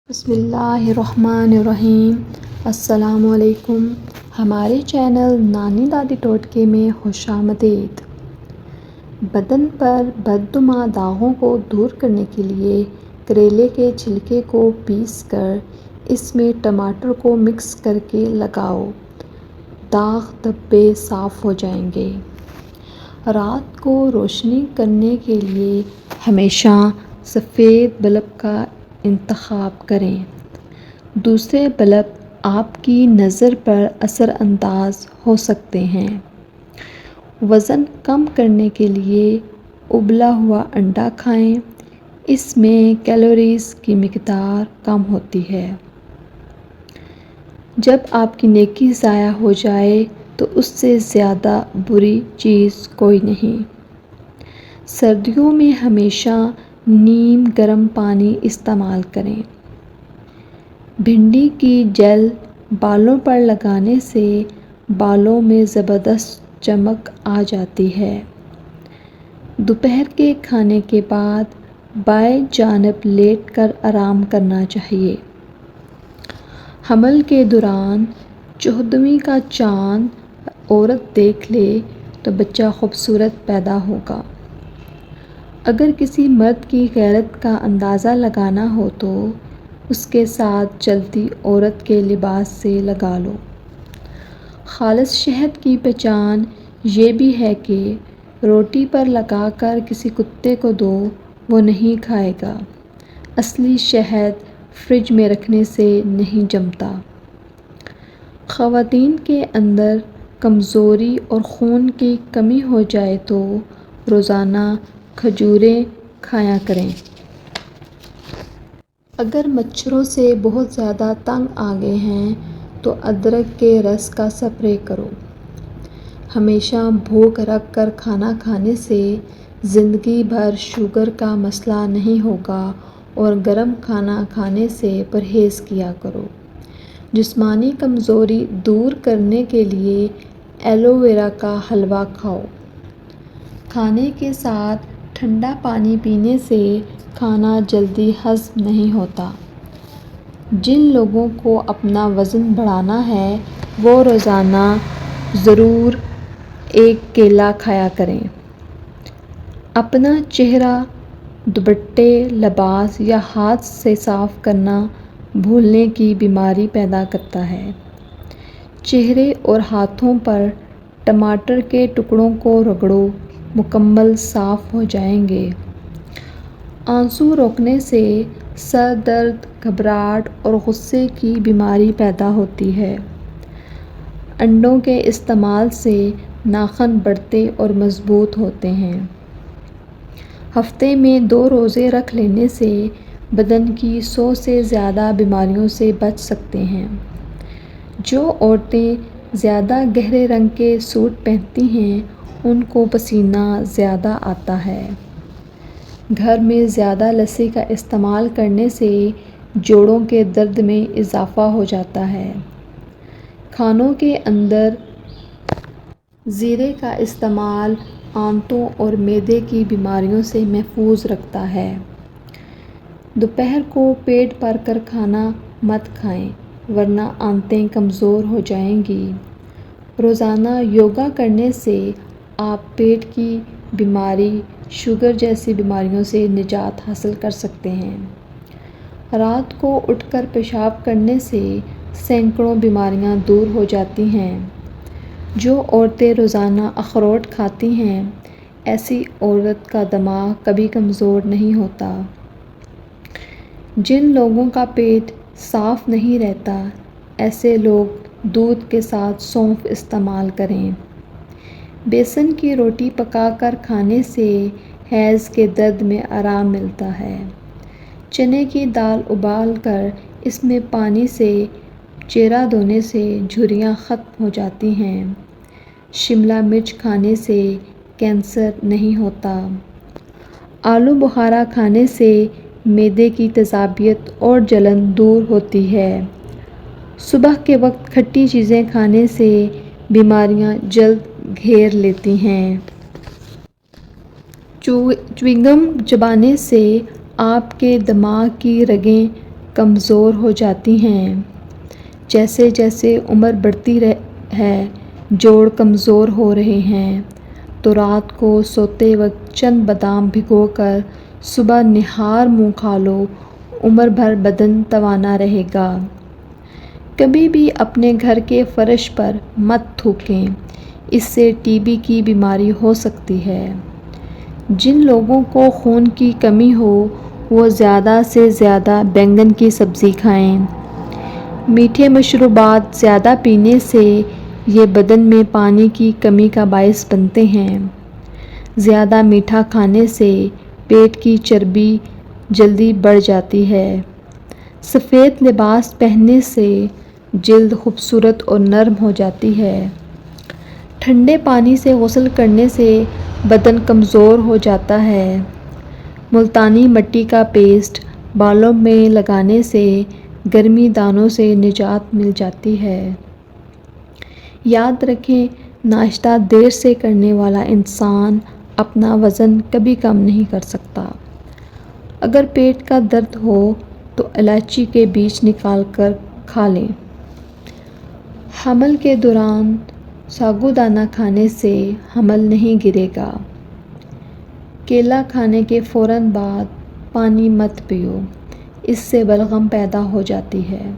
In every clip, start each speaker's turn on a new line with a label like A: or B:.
A: بسم اللہ الرحمن الرحیم۔ السلام علیکم۔ ہمارے چینل نانی دادی ٹوٹکے میں خوش آمدید۔ بدن پر بددماغ داغوں کو دور کرنے کے لیے کریلے کے چھلکے کو پیس کر اس میں ٹماٹر کو مکس کر کے لگاؤ، داغ دھبے صاف ہو جائیں گے۔ رات کو روشنی کرنے کے لیے ہمیشہ سفید بلب کا انتخاب کریں۔ دوسرے بلب آپ کی نظر پر اثر انداز ہو سکتے ہیں۔ وزن کم کرنے کے لیے ابلا ہوا انڈا کھائیں، اس میں کیلوریز کی مقدار کم ہوتی ہے۔ جب آپ کی نیکی ضائع ہو جائے تو اس سے زیادہ بری چیز کوئی نہیں۔ سردیوں میں ہمیشہ نیم گرم پانی استعمال کریں۔ بھنڈی کی جیل بالوں پر لگانے سے بالوں میں زبردست چمک آ جاتی ہے۔ دوپہر کے کھانے کے بعد بائیں جانب لیٹ کر آرام کرنا چاہیے۔ حمل کے دوران 14ویں کا چاند عورت دیکھ لے تو بچہ خوبصورت پیدا ہوگا۔ اگر کسی مرد کی غیرت کا اندازہ لگانا ہو تو اس کے ساتھ چلتی عورت کے لباس سے لگا لو۔ خالص شہد کی پہچان یہ بھی ہے کہ روٹی پر لگا کر کسی کتے کو دو، وہ نہیں کھائے گا۔ اصلی شہد فریج میں رکھنے سے نہیں جمتا۔ خواتین کے اندر کمزوری اور خون کی کمی ہو جائے تو روزانہ کھجوریں کھایا کریں۔ اگر مچھروں سے بہت زیادہ تنگ آ گئے ہیں تو ادرک کے رس کا سپرے کرو۔ ہمیشہ بھوک رکھ کر کھانا کھانے سے زندگی بھر شوگر کا مسئلہ نہیں ہوگا اور گرم کھانا کھانے سے پرہیز کیا کرو۔ جسمانی کمزوری دور کرنے کے لیے ایلو ویرا کا حلوہ کھاؤ۔ کھانے کے ساتھ ٹھنڈا پانی پینے سے کھانا جلدی ہضم نہیں ہوتا۔ جن لوگوں کو اپنا وزن بڑھانا ہے وہ روزانہ ضرور ایک کیلا کھایا کریں۔ اپنا چہرہ دوپٹے، لباس یا ہاتھ سے صاف کرنا بھولنے کی بیماری پیدا کرتا ہے۔ چہرے اور ہاتھوں پر ٹماٹر کے ٹکڑوں کو رگڑو، مکمل صاف ہو جائیں گے۔ آنسو روکنے سے سر درد، گھبراہٹ اور غصے کی بیماری پیدا ہوتی ہے۔ انڈوں کے استعمال سے ناخن بڑھتے اور مضبوط ہوتے ہیں۔ ہفتے میں 2 روزے رکھ لینے سے بدن کی 100 سے زیادہ بیماریوں سے بچ سکتے ہیں۔ جو عورتیں زیادہ گہرے رنگ کے سوٹ پہنتی ہیں ان کو پسینہ زیادہ آتا ہے۔ گھر میں زیادہ لسی کا استعمال کرنے سے جوڑوں کے درد میں اضافہ ہو جاتا ہے۔ کھانوں کے اندر زیرے کا استعمال آنتوں اور معدے کی بیماریوں سے محفوظ رکھتا ہے۔ دوپہر کو پیٹ بھر کر کھانا مت کھائیں ورنہ آنتیں کمزور ہو جائیں گی۔ روزانہ یوگا کرنے سے آپ پیٹ کی بیماری، شوگر جیسی بیماریوں سے نجات حاصل کر سکتے ہیں۔ رات کو اٹھ کر پیشاب کرنے سے سینکڑوں بیماریاں دور ہو جاتی ہیں۔ جو عورتیں روزانہ اخروٹ کھاتی ہیں ایسی عورت کا دماغ کبھی کمزور نہیں ہوتا۔ جن لوگوں کا پیٹ صاف نہیں رہتا ایسے لوگ دودھ کے ساتھ سونف استعمال کریں۔ بیسن کی روٹی پکا کر کھانے سے حیض کے درد میں آرام ملتا ہے۔ چنے کی دال ابال کر اس میں پانی سے چہرہ دھونے سے جھریاں ختم ہو جاتی ہیں۔ شملہ مرچ کھانے سے کینسر نہیں ہوتا۔ آلو بخارا کھانے سے معدے کی تیزابیت اور جلن دور ہوتی ہے۔ صبح کے وقت کھٹی چیزیں کھانے سے بیماریاں جلد گھیر لیتی ہیں۔ چیونگم چبانے سے آپ کے دماغ کی رگیں کمزور ہو جاتی ہیں۔ جیسے جیسے عمر بڑھتی ہے، جوڑ کمزور ہو رہے ہیں، تو رات کو سوتے وقت چند بادام بھگو کر صبح نہار منہ کھا لو، عمر بھر بدن توانا رہے گا۔ کبھی بھی اپنے گھر کے فرش پر مت تھوکیں، اس سے ٹی بی کی بیماری ہو سکتی ہے۔ جن لوگوں کو خون کی کمی ہو وہ زیادہ سے زیادہ بینگن کی سبزی کھائیں۔ میٹھے مشروبات زیادہ پینے سے یہ بدن میں پانی کی کمی کا باعث بنتے ہیں۔ زیادہ میٹھا کھانے سے پیٹ کی چربی جلدی بڑھ جاتی ہے۔ سفید لباس پہننے سے جلد خوبصورت اور نرم ہو جاتی ہے۔ ٹھنڈے پانی سے غسل کرنے سے بدن کمزور ہو جاتا ہے۔ ملتانی مٹی کا پیسٹ بالوں میں لگانے سے گرمی دانوں سے نجات مل جاتی ہے۔ یاد رکھیں، ناشتہ دیر سے کرنے والا انسان اپنا وزن کبھی کم نہیں کر سکتا۔ اگر پیٹ کا درد ہو تو الائچی کے بیج نکال کر کھا لیں۔ حمل کے دوران سابودانہ کھانے سے حمل نہیں گرے گا۔ کیلا کھانے کے فوراً بعد پانی مت پیو، اس سے بلغم پیدا ہو جاتی ہے۔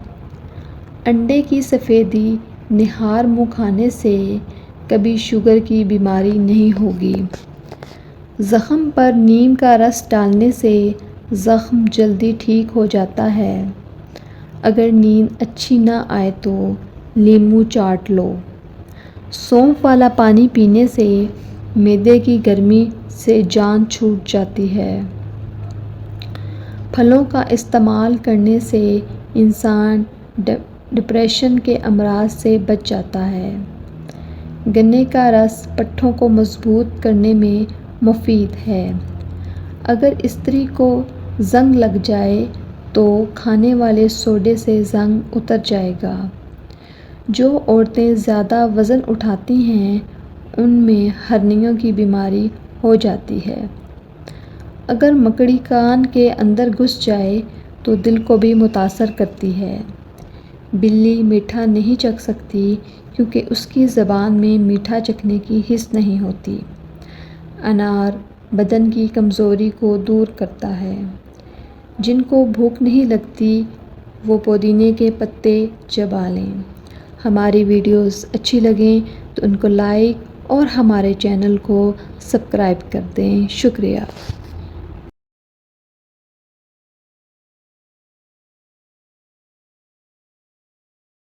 A: انڈے کی سفیدی نہار منہ کھانے سے کبھی شوگر کی بیماری نہیں ہوگی۔ زخم پر نیم کا رس ڈالنے سے زخم جلدی ٹھیک ہو جاتا ہے۔ اگر نیند اچھی نہ آئے تو لیموں چاٹ لو۔ سونف والا پانی پینے سے معدے کی گرمی سے جان چھوٹ جاتی ہے۔ پھلوں کا استعمال کرنے سے انسان ڈپریشن کے امراض سے بچ جاتا ہے۔ گنے کا رس پٹھوں کو مضبوط کرنے میں مفید ہے۔ اگر استری کو زنگ لگ جائے تو کھانے والے سوڈے سے زنگ اتر جائے گا۔ جو عورتیں زیادہ وزن اٹھاتی ہیں ان میں ہرنیوں کی بیماری ہو جاتی ہے۔ اگر مکڑی کان کے اندر گھس جائے تو دل کو بھی متاثر کرتی ہے۔ بلی میٹھا نہیں چکھ سکتی کیونکہ اس کی زبان میں میٹھا چکھنے کی حس نہیں ہوتی۔ انار بدن کی کمزوری کو دور کرتا ہے۔ جن کو بھوک نہیں لگتی وہ پودینے کے پتے چبا لیں۔ ہماری ویڈیوز اچھی لگیں تو ان کو لائک اور ہمارے چینل کو سبسکرائب کر دیں۔ شکریہ۔